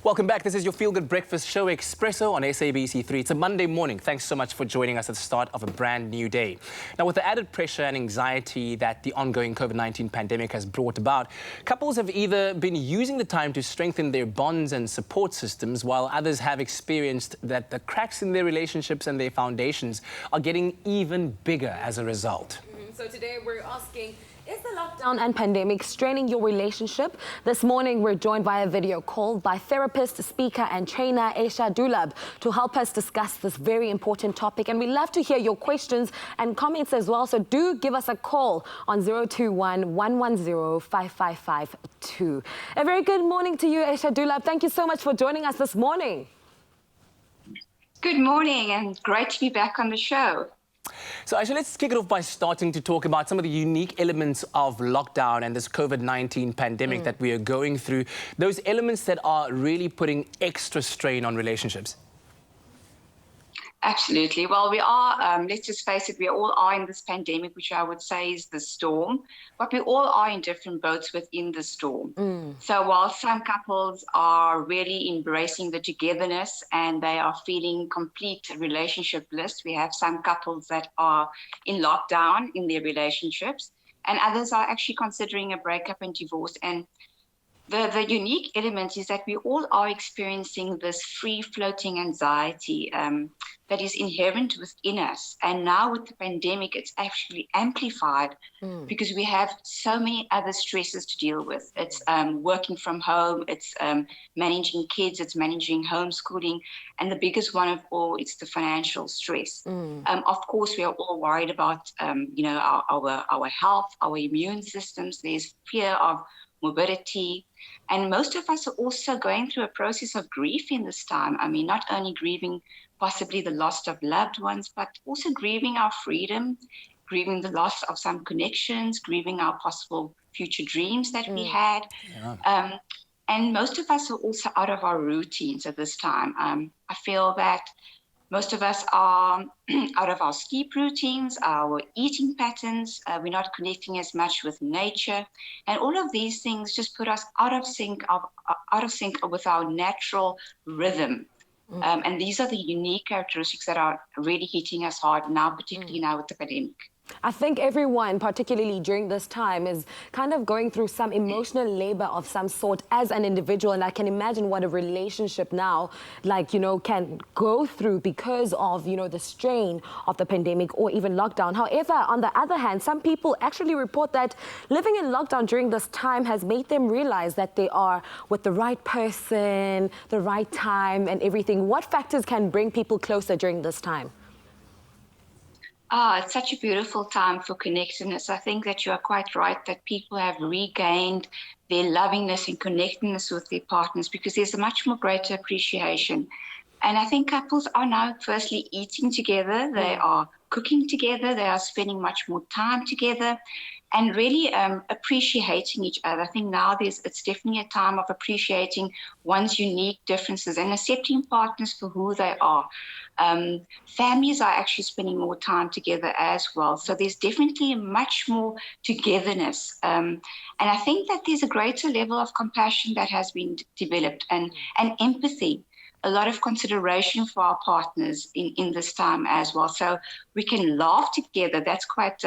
Welcome back. This is your feel-good breakfast show, Expresso on SABC3. It's a Monday morning. Thanks so much for joining us at the start of a brand new day. Now, with the added pressure and anxiety that the ongoing COVID-19 pandemic has brought about, couples have either been using the time to strengthen their bonds and support systems, while others have experienced that the cracks in their relationships and their foundations are getting even bigger as a result. So today we're asking, is the lockdown and pandemic straining your relationship? This morning we're joined via video call by therapist, speaker and trainer Asha Dullabh to help us discuss this very important topic. And we love to hear your questions and comments as well. So do give us a call on 021 110 5552. A very good morning to you, Asha Dullabh. Thank you so much for joining us this morning. Good morning and great to be back on the show. So, Asha, let's kick it off by starting to talk about some of the unique elements of lockdown and this COVID-19 pandemic that we are going through, those elements that are really putting extra strain on relationships. Absolutely. Well, we are, let's just face it, we all are in this pandemic, which I would say is the storm, but we all are in different boats within the storm. So while some couples are really embracing the togetherness and they are feeling complete relationship bliss, we have some couples that are in lockdown in their relationships, and others are actually considering a breakup and divorce. And the unique element is that we all are experiencing this free-floating anxiety that is inherent within us. And now with the pandemic, it's actually amplified because we have so many other stresses to deal with. It's working from home, it's managing kids, it's managing homeschooling, and the biggest one of all, it's the financial stress. Of course, we are all worried about our health, our immune systems. There's fear of morbidity. And most of us are also going through a process of grief in this time. I mean, not only grieving possibly the loss of loved ones, but also grieving our freedom, grieving the loss of some connections, grieving our possible future dreams that we had. And most of us are also out of our routines at this time. I feel that most of us are out of our sleep routines, our eating patterns. We're not connecting as much with nature, and all of these things just put us out of sync with our natural rhythm. And these are the unique characteristics that are really hitting us hard now, particularly now with the pandemic. I think everyone, particularly during this time, is kind of going through some emotional labor of some sort as an individual. And I can imagine what a relationship now, can go through because of, the strain of the pandemic or even lockdown. However, on the other hand, some people actually report that living in lockdown during this time has made them realize that they are with the right person, the right time and everything. What factors can bring people closer during this time? It's such a beautiful time for connectedness. I think that you are quite right that people have regained their lovingness and connectedness with their partners because there's a much more greater appreciation. And I think couples are now firstly eating together, they are cooking together, they are spending much more time together and really appreciating each other. I think now it's definitely a time of appreciating one's unique differences and accepting partners for who they are. Families are actually spending more time together as well. So there's definitely much more togetherness. And I think that there's a greater level of compassion that has been developed and empathy. A lot of consideration for our partners in this time as well. So we can laugh together. That's quite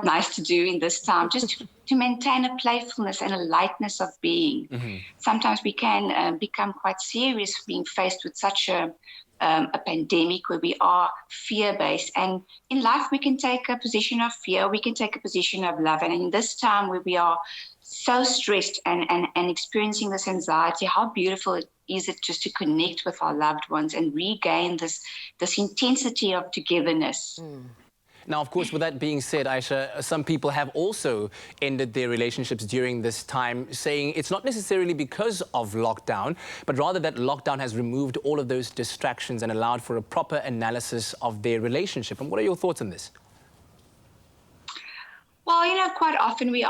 nice to do in this time, just to maintain a playfulness and a lightness of being. Sometimes we can become quite serious being faced with such a pandemic where we are fear-based. And in life, we can take a position of fear, we can take a position of love. And in this time where we are so stressed and experiencing this anxiety, how beautiful is it just to connect with our loved ones and regain this intensity of togetherness. Now, of course, with that being said, Asha, some people have also ended their relationships during this time, saying it's not necessarily because of lockdown, but rather that lockdown has removed all of those distractions and allowed for a proper analysis of their relationship. And what are your thoughts on this? Well, quite often we're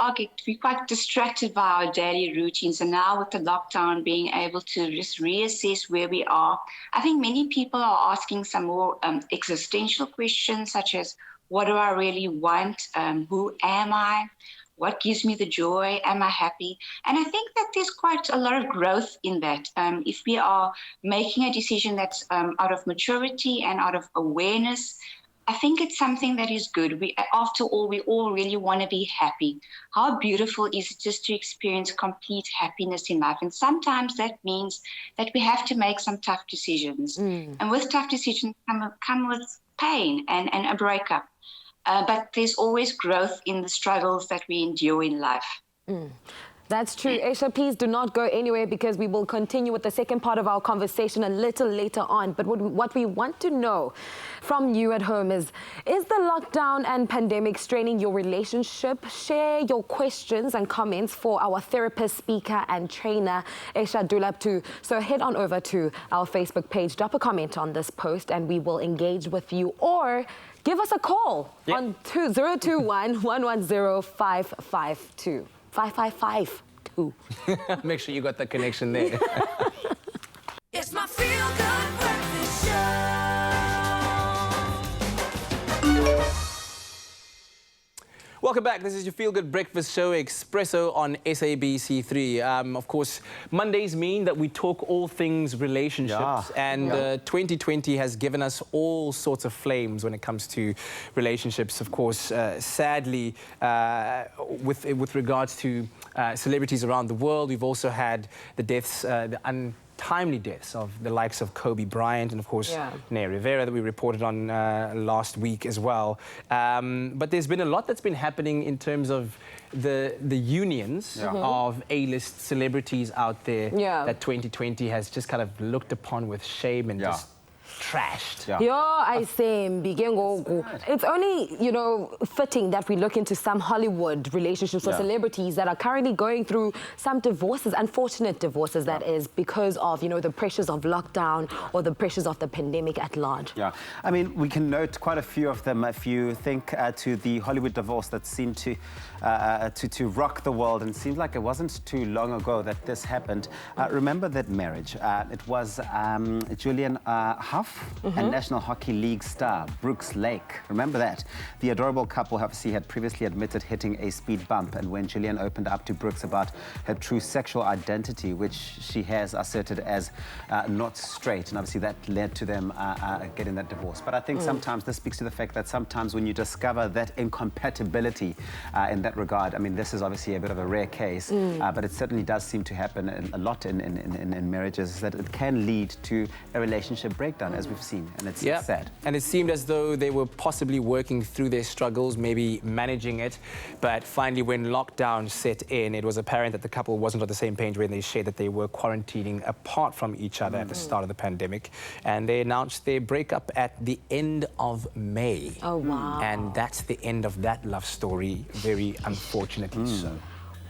quite distracted by our daily routines. And now with the lockdown, being able to just reassess where we are, I think many people are asking some more existential questions, such as, What do I really want? Who am I? What gives me the joy? Am I happy? And I think that there's quite a lot of growth in that. If we are making a decision that's out of maturity and out of awareness, I think it's something that is good. After all, we all really want to be happy. How beautiful is it just to experience complete happiness in life? And sometimes that means that we have to make some tough decisions. And with tough decisions come with pain and a breakup. But there's always growth in the struggles that we endure in life. That's true. Asha, please do not go anywhere because we will continue with the second part of our conversation a little later on. But what we want to know from you at home is the lockdown and pandemic straining your relationship? Share your questions and comments for our therapist, speaker and trainer, Asha Dullabh too. So head on over to our Facebook page, drop a comment on this post and we will engage with you, or give us a call on 021 110 552. 5552. Make sure you got the connection there. It's my feel-good breakfast show. Welcome back. This is your feel-good breakfast show, Expresso on SABC3. Of course, Mondays mean that we talk all things relationships, and 2020 has given us all sorts of flames when it comes to relationships. Of course, sadly, with regards to celebrities around the world, we've also had the deaths, timely deaths of the likes of Kobe Bryant and, of course, Naya Rivera that we reported on last week as well. But there's been a lot that's been happening in terms of the unions of A-list celebrities out there that 2020 has just kind of looked upon with shame and just trashed. It's only, you know, fitting that we look into some Hollywood relationships or celebrities that are currently going through some divorces, unfortunate divorces, that is, because of, you know, the pressures of lockdown or the pressures of the pandemic at large. I mean, we can note quite a few of them. If you think to the Hollywood divorce that seemed to rock the world, and it seems like it wasn't too long ago that this happened. Remember that marriage. It was Julian Huff and National Hockey League star Brooks Lake. Remember that? The adorable couple obviously had previously admitted hitting a speed bump, and when Julian opened up to Brooks about her true sexual identity, which she has asserted as not straight, and obviously that led to them getting that divorce. But I think sometimes this speaks to the fact that sometimes when you discover that incompatibility in that regard, I mean, this is obviously a bit of a rare case, but it certainly does seem to happen a lot in marriages, that it can lead to a relationship breakdown, as we've seen, and it's sad. And it seemed as though they were possibly working through their struggles, maybe managing it, but finally when lockdown set in, it was apparent that the couple wasn't on the same page when they shared that they were quarantining apart from each other at the start of the pandemic, and they announced their breakup at the end of May. Oh, wow. And that's the end of that love story, very unfortunately so.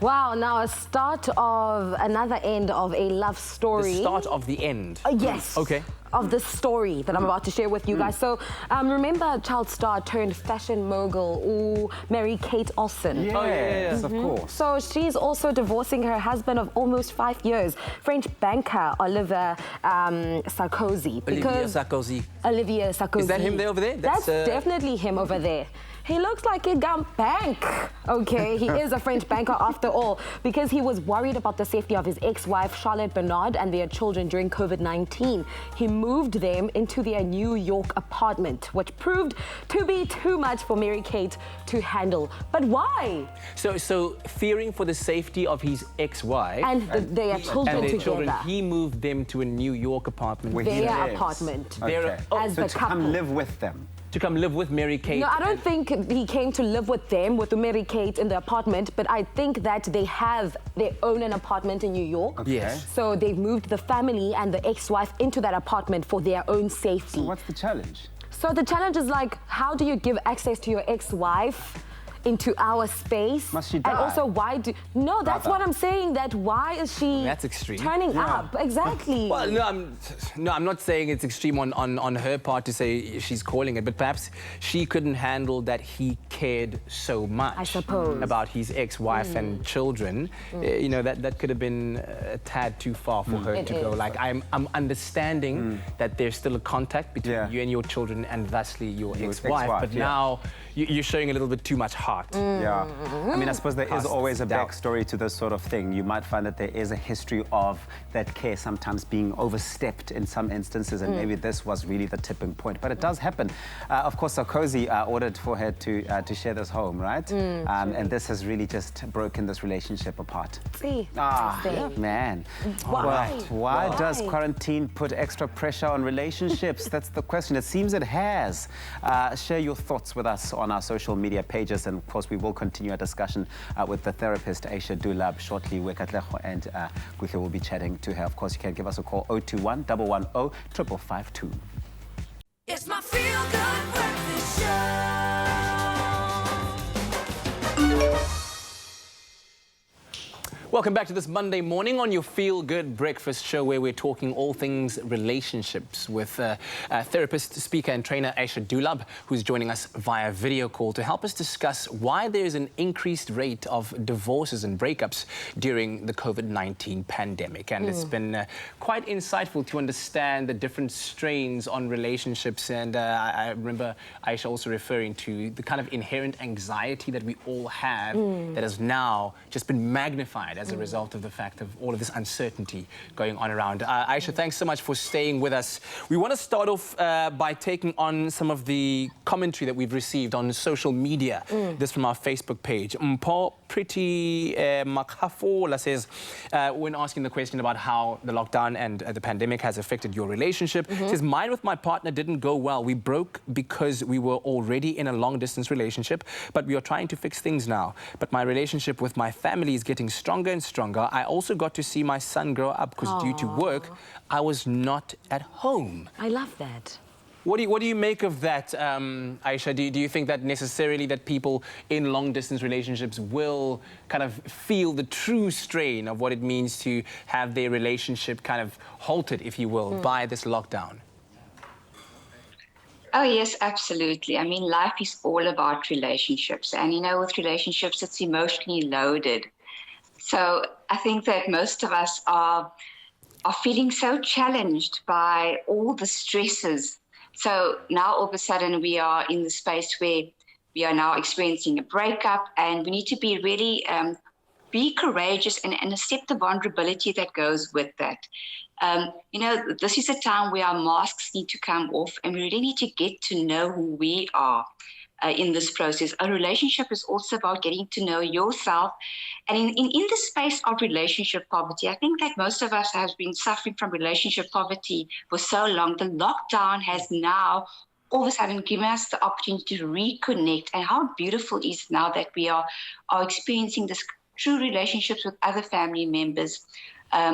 Wow, now a start of another end of a love story. The start of the end? Yes. Okay. Of the story that I'm about to share with you guys. So, remember child star turned fashion mogul, Mary-Kate Olsen? Yes, of course. So she's also divorcing her husband of almost 5 years, French banker Olivier Sarkozy. Olivier Sarkozy. Is that him there over there? That's definitely him over there. He looks like a gum bank. Okay, he is a French banker after all, because he was worried about the safety of his ex-wife, Charlotte Bernard, and their children during COVID-19. He moved them into their New York apartment, which proved to be too much for Mary-Kate to handle. But why? So fearing for the safety of his ex-wife and their children together. He moved them to a New York apartment. Their apartment. Okay. As so the to couple. come live with them. To come live with Mary-Kate? No, I don't think he came to live with them, with Mary-Kate in the apartment, but I think that they own an apartment in New York. Okay. Yes. So they've moved the family and the ex-wife into that apartment for their own safety. So what's the challenge? So the challenge is like, how do you give access to your ex-wife into our space? Must she die? And also, why do... No, that's what I'm saying, that why is she... That's extreme. Turning up, exactly. Well, no, I'm not saying it's extreme on her part to say she's calling it, but perhaps she couldn't handle that he cared so much, I suppose, about his ex-wife and children. You know, that could have been a tad too far for her to go. Like, I'm understanding that there's still a contact between you and your children and thusly your ex-wife, but now you're showing a little bit too much heart. Yeah. I mean, I suppose there is Casts always a doubt. backstory to this sort of thing. You might find that there is a history of that care sometimes being overstepped in some instances, and maybe this was really the tipping point. But it does happen. Of course, Sarkozy ordered for her to share this home, right? And this has really just broken this relationship apart. See, Man. Why does quarantine put extra pressure on relationships? That's the question. It seems it has. Share your thoughts with us on our social media pages, and of course we will continue our discussion with the therapist Asha Dullabh shortly. Wekatlejo and Gwihle will be chatting to her. Of course, you can give us a call 021 110 5552. It's my feel-good breakfast show. Welcome back to this Monday morning on your Feel Good Breakfast show, where we're talking all things relationships with therapist, speaker and trainer Asha Dullabh, who's joining us via video call to help us discuss why there's an increased rate of divorces and breakups during the COVID-19 pandemic. And it's been quite insightful to understand the different strains on relationships. And I remember Asha also referring to the kind of inherent anxiety that we all have that has now just been magnified as a result of the fact of all of this uncertainty going on around. Asha, thanks so much for staying with us. We want to start off by taking on some of the commentary that we've received on social media. This from our Facebook page. Mpo Pretty Makafola says, when asking the question about how the lockdown and the pandemic has affected your relationship, says, mine with my partner didn't go well. We broke because we were already in a long-distance relationship, but we are trying to fix things now. But my relationship with my family is getting stronger and stronger. I also got to see my son grow up because due to work, I was not at home. I love that. What do you make of that, Asha? Do you think that necessarily that people in long-distance relationships will kind of feel the true strain of what it means to have their relationship kind of halted, if you will, by this lockdown? Oh, yes, absolutely. I mean, life is all about relationships. And, you know, with relationships, it's emotionally loaded. So I think that most of us are feeling so challenged by all the stresses. So now all of a sudden we are in the space where we are now experiencing a breakup, and we need to be really be courageous and accept the vulnerability that goes with that. You know, this is a time where our masks need to come off, and we really need to get to know who we are in this process. A relationship is also about getting to know yourself. And in the space of relationship poverty, I think that most of us have been suffering from relationship poverty for so long. The lockdown has now all of a sudden given us the opportunity to reconnect. And how beautiful it is now that we are experiencing this true relationships with other family members.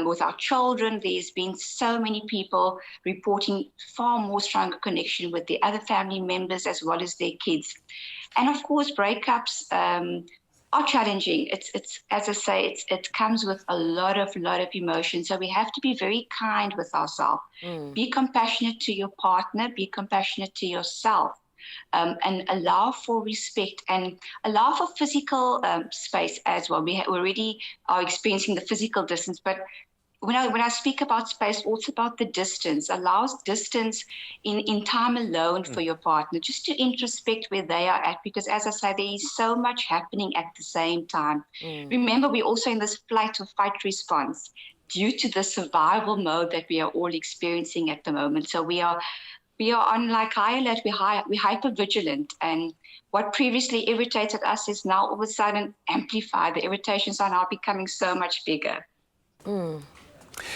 With our children, there's been so many people reporting far more stronger connection with the other family members as well as their kids. And of course, breakups are challenging. It's as I say, it comes with a lot of emotion. So we have to be very kind with ourselves. Be compassionate to your partner. Be compassionate to yourself. And allow for respect and allow for physical space as well. We already are experiencing the physical distance, but when I speak about space, also about the distance. Allow distance in time alone for your partner, just to introspect where they are at, because as I say, there is so much happening at the same time. Remember, we're also in this flight or fight response due to the survival mode that we are all experiencing at the moment. So we are on like high alert, we're hyper vigilant, and what previously irritated us is now all of a sudden amplified. The irritations are now becoming so much bigger.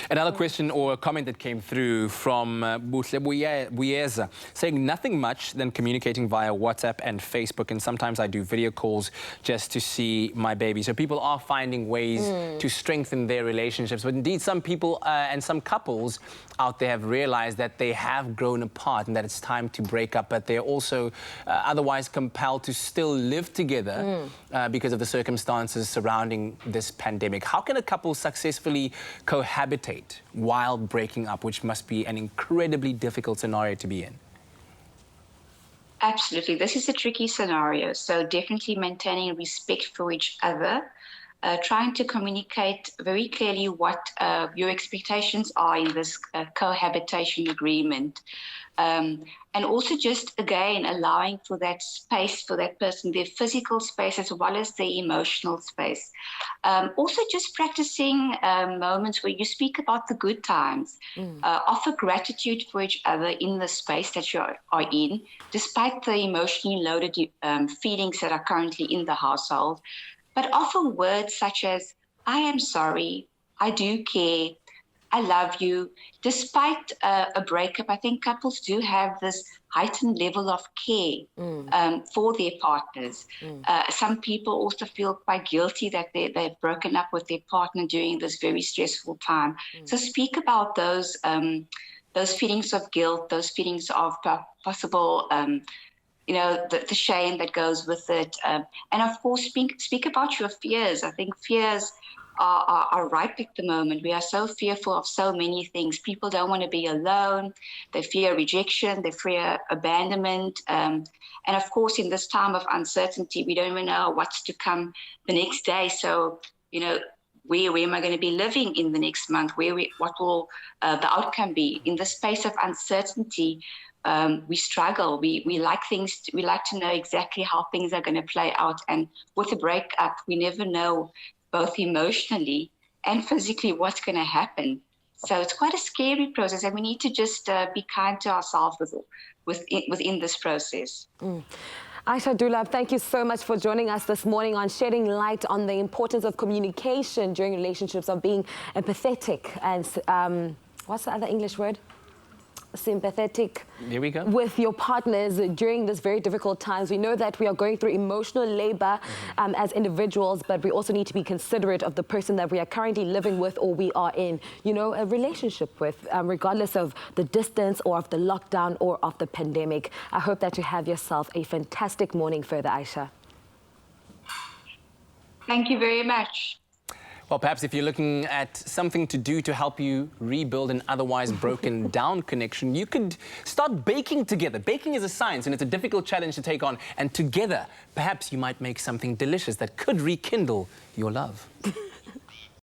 Another question or a comment that came through from Buhle Buyeza, saying nothing much than communicating via WhatsApp and Facebook, and sometimes I do video calls just to see my baby. So people are finding ways to strengthen their relationships. But indeed, some people and some couples out there have realized that they have grown apart and that it's time to break up, but they're also otherwise compelled to still live together because of the circumstances surrounding this pandemic. How can a couple successfully cohabitate while breaking up, which must be an incredibly difficult scenario to be in? Absolutely. This is a tricky scenario. So definitely maintaining respect for each other, trying to communicate very clearly what your expectations are in this cohabitation agreement. And also just, again, allowing for that space for that person, their physical space as well as their emotional space. Also just practicing moments where you speak about the good times, offer gratitude for each other in the space that you are in, despite the emotionally loaded feelings that are currently in the household. But offer words such as, I am sorry, I do care, I love you. Despite a breakup, I think couples do have this heightened level of care for their partners. Some people also feel quite guilty that they've broken up with their partner during this very stressful time. So speak about those feelings of guilt, those feelings of possible the shame that goes with it. And of course, speak about your fears. I think fears are ripe at the moment. We are so fearful of so many things. People don't want to be alone. They fear rejection. They fear abandonment. And of course, in this time of uncertainty, we don't even know what's to come the next day. So, where am I going to be living in the next month? What will the outcome be? In the space of uncertainty, we struggle. We like things. We like to know exactly how things are going to play out. And with a breakup, we never know, both emotionally and physically, what's going to happen. So it's quite a scary process, and we need to just be kind to ourselves within this process. Asha Dullabh, thank you so much for joining us this morning on shedding light on the importance of communication during relationships, of being empathetic and what's the other English word? Sympathetic. Here we go. With your partners during this very difficult times. We know that we are going through emotional labor as individuals, but we also need to be considerate of the person that we are currently living with or we are in, a relationship with, regardless of the distance or of the lockdown or of the pandemic. I hope that you have yourself a fantastic morning further, Asha. Thank you very much. Well, perhaps if you're looking at something to do to help you rebuild an otherwise broken down connection, you could start baking together. Baking is a science and it's a difficult challenge to take on. And together, perhaps you might make something delicious that could rekindle your love.